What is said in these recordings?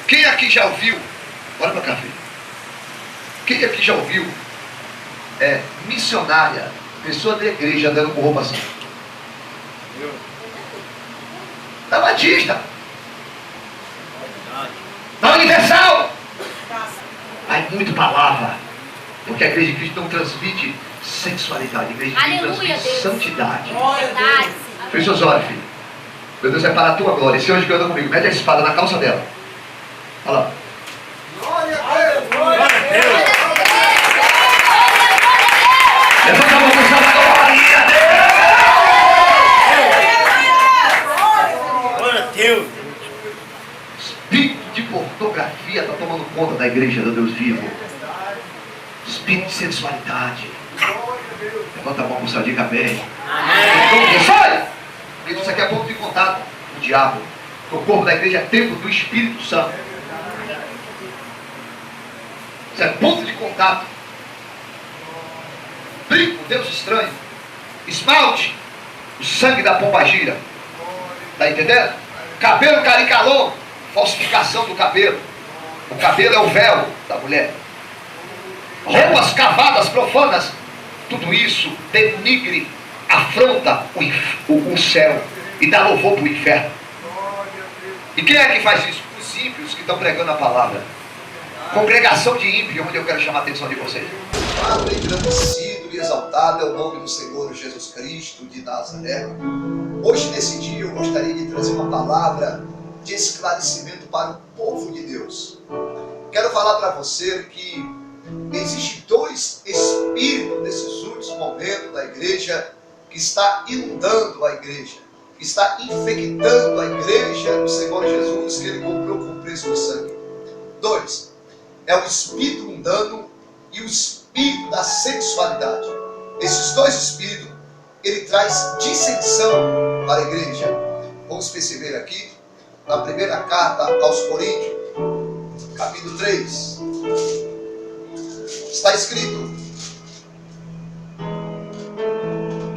Quem aqui já ouviu? Olha para cá, filho. Quem aqui já ouviu missionária, pessoa da igreja andando com roupa assim? Da Batista, da Universal. Aí muito palavra, porque a igreja de Cristo não transmite sexualidade, a igreja de Cristo transmite santidade. Verdade. Feche seus olhos, filho. Meu Deus vai para a tua glória. Esse anjo que anda comigo, mete a espada na calça dela. Olha lá. Glória a Deus! Glória a Deus! Levanta a mão para o céu, glória a Deus! Glória a Deus! Espírito de pornografia está tomando conta da igreja do Deus vivo. Espírito de sensualidade. Levanta a mão para o céu, diga bem. Então, sai! Isso aqui é ponto de contato com o diabo. O corpo da igreja é templo do Espírito Santo. Isso é ponto de contato. Brinco, Deus estranho. Esmalte, o sangue da pombagira. Está entendendo? Cabelo caricalão, falsificação do cabelo. O cabelo é o véu da mulher. Roupas cavadas, profanas. Tudo isso denigre, afronta o céu e dá louvor para o inferno. E quem é que faz isso? Os ímpios que estão pregando a palavra. Congregação de ímpios, onde eu quero chamar a atenção de vocês. Padre, engrandecido e exaltado é o nome do Senhor Jesus Cristo de Nazaré. Hoje, nesse dia, eu gostaria de trazer uma palavra de esclarecimento para o povo de Deus. Quero falar para você que existem dois espíritos nesses últimos momentos da igreja que está inundando a igreja, que está infectando a igreja do Senhor Jesus que Ele comprou com o preço do sangue. Dois, é o espírito mundano e o espírito da sexualidade. Esses dois espíritos, ele traz dissensão para a igreja. Vamos perceber aqui, na primeira carta aos Coríntios, capítulo 3, está escrito,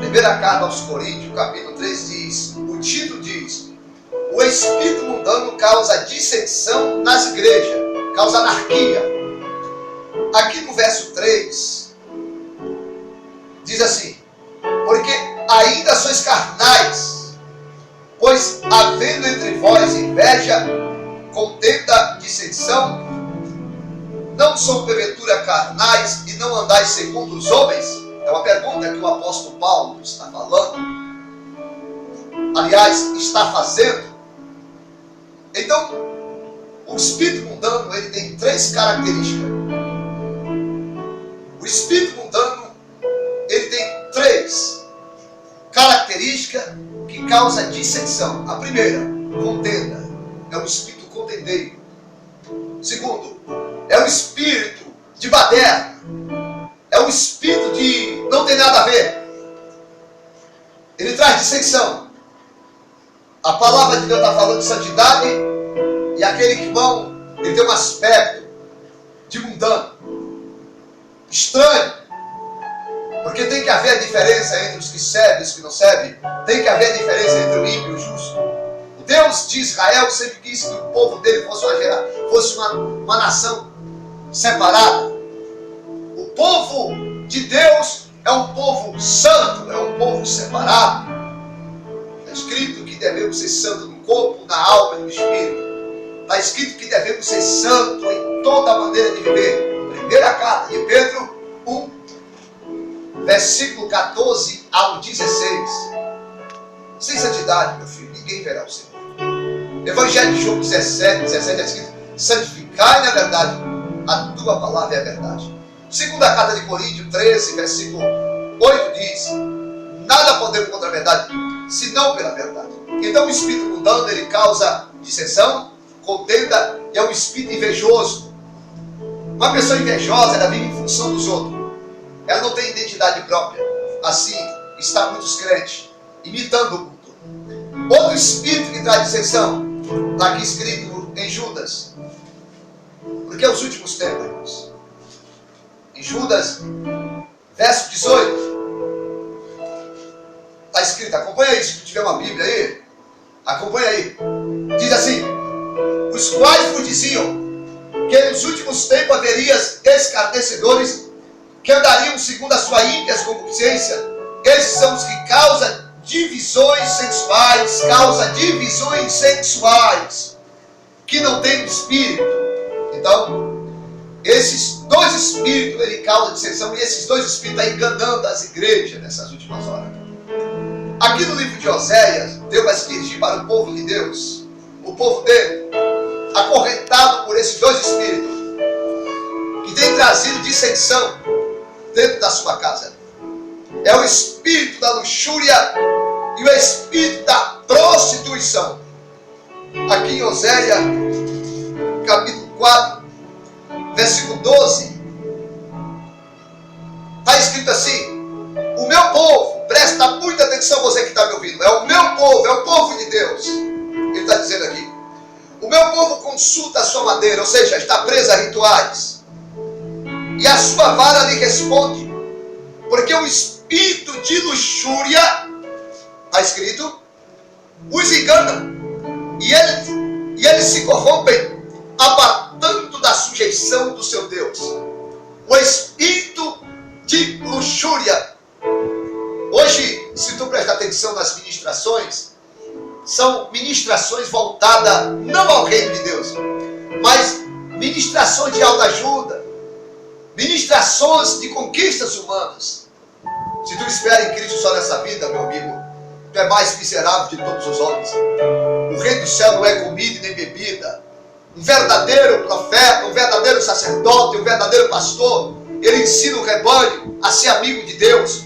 primeira carta aos Coríntios, capítulo 3 diz, o título diz, o espírito mundano causa dissensão nas igrejas, causa anarquia. Aqui no verso 3, diz assim, porque ainda sois carnais, pois havendo entre vós inveja, contenda, dissensão, não são porventura carnais e não andais segundo os homens? É uma pergunta que o apóstolo Paulo está falando. Aliás, está fazendo. Então, o espírito mundano, ele tem três características. O espírito mundano, ele tem três características que causam dissensão. A primeira, contenda. É um espírito contendeiro. Segundo, é um espírito de baderna. É um espírito de não tem nada a ver. Ele traz dissensão. A palavra de Deus está falando de santidade e aquele irmão, ele tem um aspecto de mundano, estranho, porque tem que haver a diferença entre os que servem e os que não servem. Tem que haver a diferença entre o ímpio e o justo. O Deus de Israel sempre quis que o povo dele fosse uma nação separada. O povo de Deus é um povo santo, é um povo separado. Está escrito que devemos ser santos no corpo, na alma e no espírito. Está escrito que devemos ser santos em toda maneira de viver. Primeira carta de Pedro 1, versículo 14 ao 16. Sem santidade, meu filho, ninguém verá o Senhor. Evangelho de João 17 é escrito, santificai na verdade, a tua palavra é a verdade. Segunda carta de Coríntios 13, versículo 8 diz, nada podemos contra a verdade, senão pela verdade. Então o espírito mundano, ele causa dissensão, contenda, e é um espírito invejoso. Uma pessoa invejosa, ela vive em função dos outros. Ela não tem identidade própria. Assim está muitos crentes, imitando o mundo. Outro espírito que traz dissensão, está aqui escrito em Judas. Porque é os últimos tempos, irmãos. Em Judas, verso 18, está escrito, acompanha aí, se tiver uma Bíblia aí, acompanha aí. Diz assim, o os quais vos diziam que nos últimos tempos haveria escarnecedores que andariam segundo a sua ímpia concupiscência. Esses são os que causam divisões sexuais, que não têm espírito. Então, esses dois espíritos, ele causa dissensão, e esses dois espíritos estão enganando as igrejas nessas últimas horas. Aqui no livro de Oséias, Deus vai se dirigir para o povo de Deus, o povo dele, acorrentado por esses dois espíritos, que têm trazido dissensão dentro da sua casa. É o espírito da luxúria e o espírito da prostituição. Aqui em Oséias, capítulo 4, versículo 12, está escrito assim: o meu povo, presta muita atenção você que está me ouvindo, é o meu povo, é o povo de Deus. Ele está dizendo aqui: o meu povo consulta a sua madeira, ou seja, está preso a rituais, e a sua vara lhe responde, porque o espírito de luxúria, está escrito, os engana, e eles se corrompem, apartando da sujeição do seu Deus. O espírito de luxúria. Hoje, se tu prestar atenção nas ministrações, são ministrações voltadas não ao reino de Deus, mas ministrações de autoajuda, ministrações de conquistas humanas. Se tu espera em Cristo só nessa vida, meu amigo, tu é mais miserável de todos os homens. O reino do céu não é comida nem bebida. Um verdadeiro profeta, um verdadeiro sacerdote, um verdadeiro pastor, ele ensina o rebanho a ser amigo de Deus,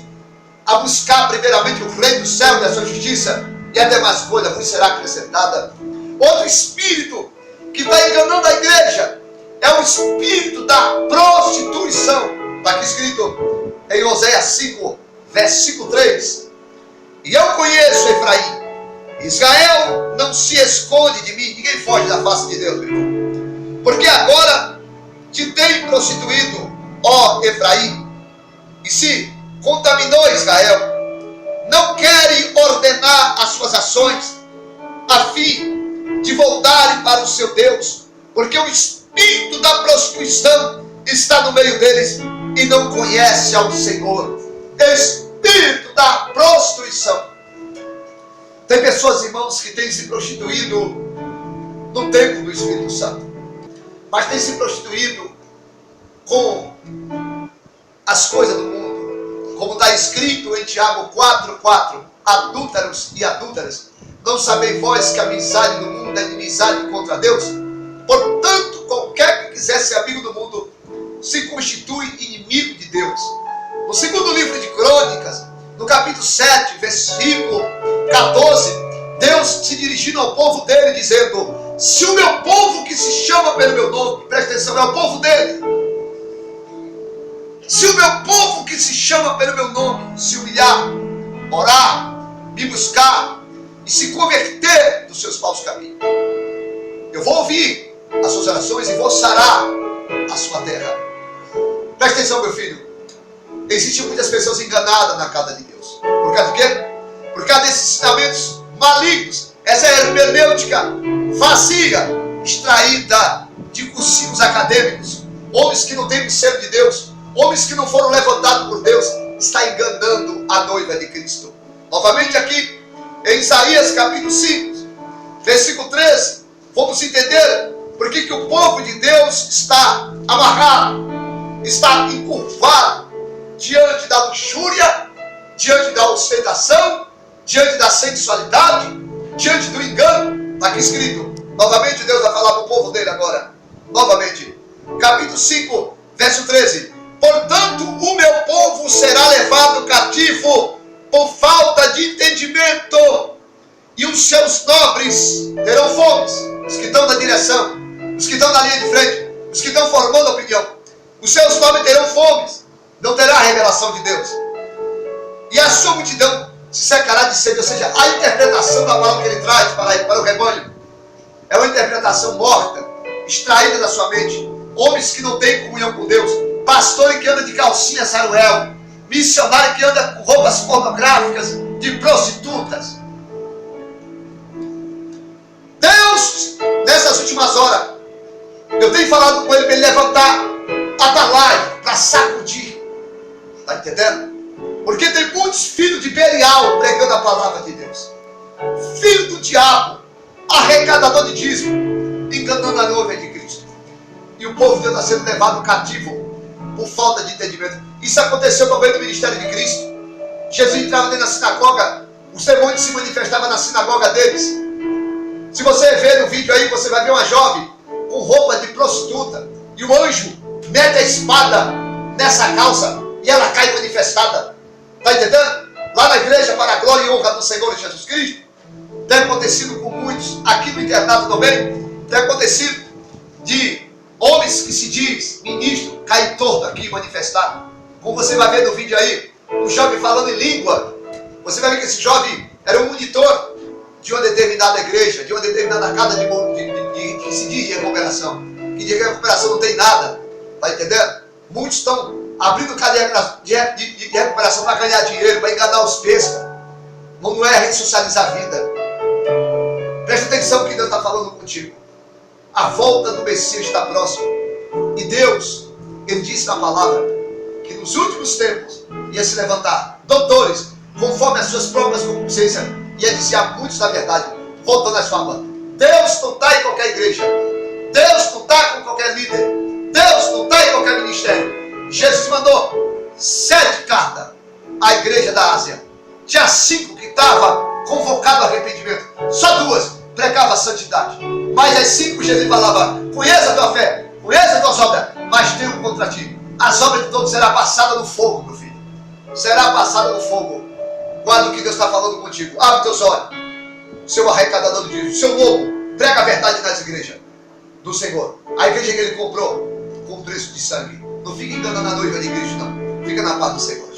a buscar primeiramente o reino do céu e a sua justiça, e a demais coisa vos será acrescentada. Outro espírito que está enganando a igreja é o espírito da prostituição. Está aqui escrito em Oséias 5, versículo 3. E eu conheço Efraim, Israel não se esconde de mim. Ninguém foge da face de Deus, meu irmão. Porque agora te tem prostituído, ó Efraim, e se contaminou Israel. Não querem ordenar as suas ações, a fim de voltarem para o seu Deus, porque o espírito da prostituição está no meio deles e não conhece ao Senhor. Espírito da prostituição. Tem pessoas, irmãos, que têm se prostituído no templo do Espírito Santo, mas têm se prostituído com as coisas do mundo, como está escrito em Tiago 4:4, adúlteros e adúlteras, não sabeis vós que a amizade do mundo é inimizade contra Deus? Portanto, qualquer que quiser ser amigo do mundo se constitui inimigo de Deus. No segundo livro de Crônicas, no capítulo 7, versículo 14, Deus se dirigindo ao povo dele, dizendo: se o meu povo que se chama pelo meu nome, presta atenção, é o povo dele, se o meu povo que se chama pelo meu nome se humilhar, orar, me buscar e se converter dos seus maus caminhos, eu vou ouvir as suas orações e vou sarar a sua terra. Presta atenção, meu filho. Existem muitas pessoas enganadas na casa de Deus. Por causa do quê? Por causa desses ensinamentos malignos. Essa é a hermenêutica vazia, extraída de cursinhos acadêmicos. Homens que não têm o selo de Deus, homens que não foram levantados por Deus, está enganando a noiva de Cristo. Novamente aqui, em Isaías capítulo 5, versículo 13, vamos entender por que o povo de Deus está amarrado, está encurvado diante da luxúria, diante da ostentação, diante da sensualidade, diante do engano. Está aqui escrito, novamente Deus vai falar para o povo dele agora, novamente, capítulo 5, verso 13. Portanto, o meu povo será levado cativo por falta de entendimento, e os seus nobres terão fome. Os que estão na direção, os que estão na linha de frente, os que estão formando a opinião, os seus nobres terão fome, não terá a revelação de Deus, e a sua multidão se secará de sede. Ou seja, a interpretação da palavra que ele traz para o rebanho é uma interpretação morta, extraída da sua mente. Homens que não têm comunhão com Deus, pastor que anda de calcinha saruel, missionário que anda com roupas pornográficas de prostitutas. Deus, nessas últimas horas. Eu tenho falado com ele para ele levantar Atalaia para sacudir. Está entendendo? Porque tem muitos filhos de Belial pregando a palavra de Deus. Filho do diabo, arrecadador de dízimo, enganando a noiva de Cristo. E o povo de Deus está sendo levado cativo por falta de entendimento. Isso aconteceu também no ministério de Cristo. Jesus entrava dentro da sinagoga, os demônios se manifestavam na sinagoga deles. Se você ver no vídeo aí, você vai ver uma jovem com roupa de prostituta. E o anjo mete a espada nessa calça e ela cai manifestada. Está entendendo? Lá na igreja, para a glória e honra do Senhor Jesus Cristo. Tem acontecido com muitos, aqui no internato também, tem acontecido de homens que se diz ministro, cair torto aqui manifestado. Como você vai ver no vídeo aí, um jovem falando em língua. Você vai ver que esse jovem era um monitor de uma determinada igreja, de uma determinada casa que se diz de recuperação. Que de recuperação não tem nada. Está entendendo? Muitos estão abrindo cadeia de recuperação para ganhar dinheiro, para enganar os pescas. Não é ressocializar a vida. Preste atenção que Deus está falando contigo. A volta do Messias está próxima. E Deus, Ele disse na palavra que nos últimos tempos ia se levantar doutores, conforme as suas próprias concupiscências, ia dizer a muitos da verdade. Voltando às falas, Deus não está em qualquer igreja, Deus não está com qualquer líder, Deus não está em qualquer ministério. Jesus mandou 7 cartas à igreja da Ásia. Tinha 5 que estavam convocados ao arrependimento, só 2 pregavam a santidade. Mas as 5 Jesus falava: conheça a tua fé, conheça as tuas obras, mas tenho contra ti. As obras de todos serão passadas no fogo, meu filho. Será passada no fogo. Guarda o que Deus está falando contigo. Abre teus olhos. Seu arrecadador de dízimo, seu lobo, prega a verdade nas igrejas do Senhor. A igreja que Ele comprou com preço de sangue. Não fique enganando a noiva de Cristo, não. Fica na paz do Senhor.